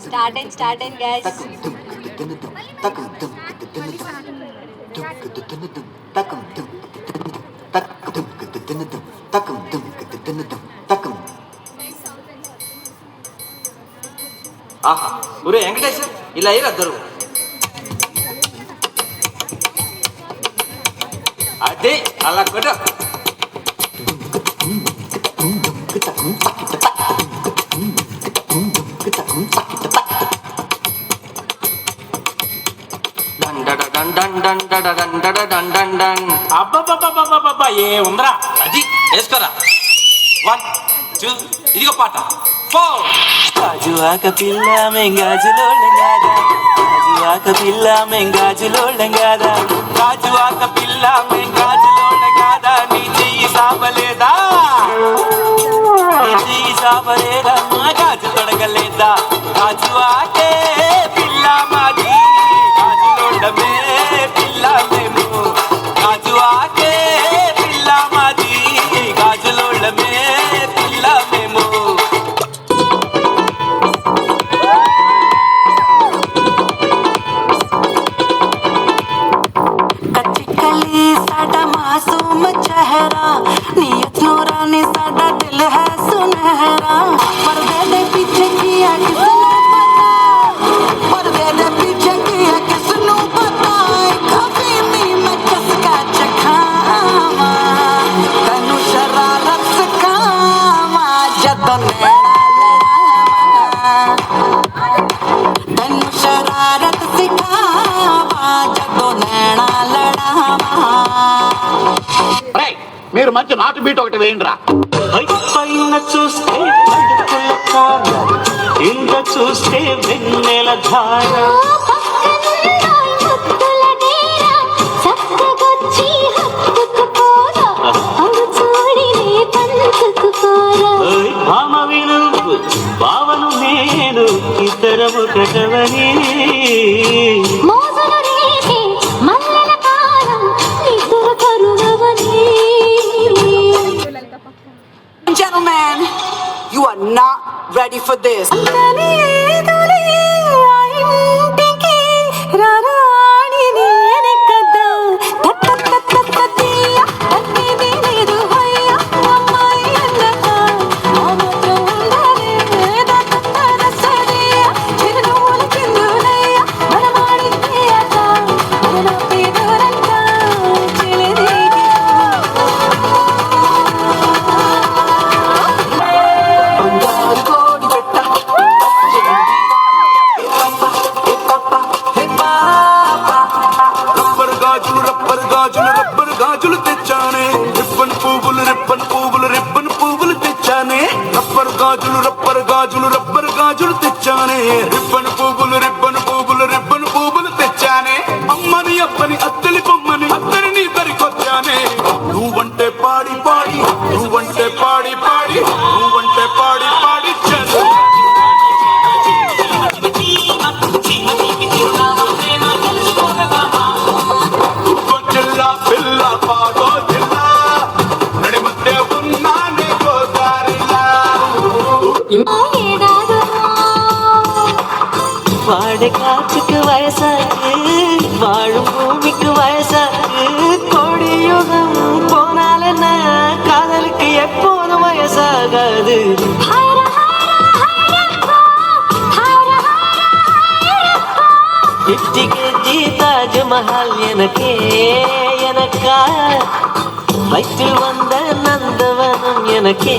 Start and guys. ఆహా ఒరే వెంకటేశ్ ఇలా అయ్యి అద్దరు అదే అలా కొట్ట అబ్బబ్బబ్బబ్బబ్బబ్బ ఏ ఉందరా అది వేసుకోరా 1 2 ఇదిగో పాట 4 గాజువాక పిల్ల మెంగాజులోళ్ళం కాదా గాజువాక పిల్ల మెంగాజులోళ్ళం కాదా గాజువాక పిల్ల మెంగాజులోళ్ళం కాదా నీ చెయ్యి సాపలేదా నీ చెయ్యి సాపలేదా మా గాజు తొడగలేదా గాజువాకే పిల్ల మాది గాజులోళ్ళమే పిల్ల మేము గాజువాకే పిల్ల మాది గాజులోళ్ళమే పిల్ల మేము साडा मासूम चेहरा नियत नूरानी साडा दिल है सुनहरा पर्दे दे पीछे किया किसने पता पर्दे दे पीछे किया किसने पता कभी भी मैं किसका चखावा तनु शरारत सिखावा जद नैना लड़ावा तनु शरारत सिखावा जद नैना लड़ावा మీరు మంచి నాటు బీట్ ఒకటి వేయండిరా. పైన చూస్తే ఇంత చూస్తే వెన్నెల ధార భామ విను భావను నేను ఇద్దరము కటవని Gentlemen, you are not ready for this. Rubber గాజులు తెచ్చానే రిబ్బన్ పువ్వులు తెచ్చానే అమ్మని అప్పని అత్తలి బొమ్మని అత్తని నీ దరికొచ్చానే నువ్వంటే పాడి పాడి నువ్వంటే పాడి పాడి నువ్వంటే పాడి పాడి జిల్లా పిల్ల పాదో జిల్లా నడి మధ్య ఉన్నానే గోదారిలా வாடு காற்றுக்கு வயசாக்கு வாழும் பூமிக்கு வயசாக்கு கோடி யுகம் போனால காதலுக்கு எப்போதும் வயசாகாது இட்டிக்கு தாஜ்மஹால் எனக்கே எனக்கா வயிற்றில் வந்த நந்தவனம் எனக்கே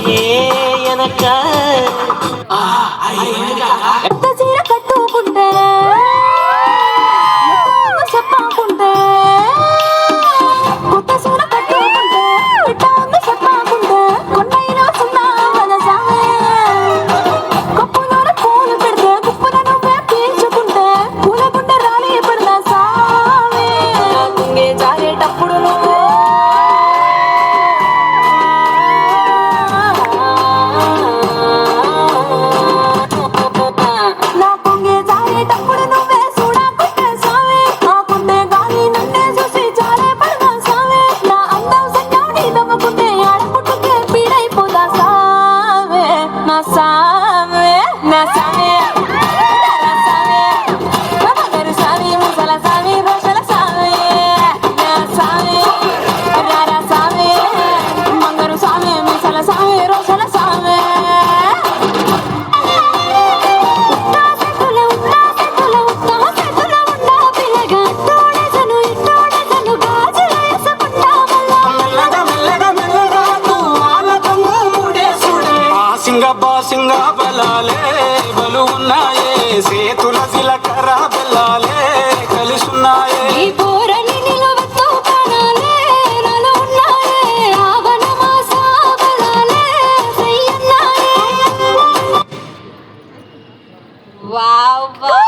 எனக்கா కట్టుకుంటే చెప్పకుంటే కొత్త సూర కట్టుకుంటే చెప్పకుంటే కొన్నైనా సున్నా మనసామే కప్పులో పూలు పెడితే కుప్పన నువ్వే పీల్చుకుంటే పూల గుండె రాలి పడదా సామే కుంగే జారేటప్పుడు నువ్వే సామే ఉత్తా సెతుల ఉన్నా పిల్లగా తోడేసను ఇట్టోడేసను గాజులు వేసుకుంటా మెల్లగా మెల్లగా మెల్లగా నువ్వు వాళ్ళ దొంగ మూడేసుడే సింగబ్బా సింగబ్బా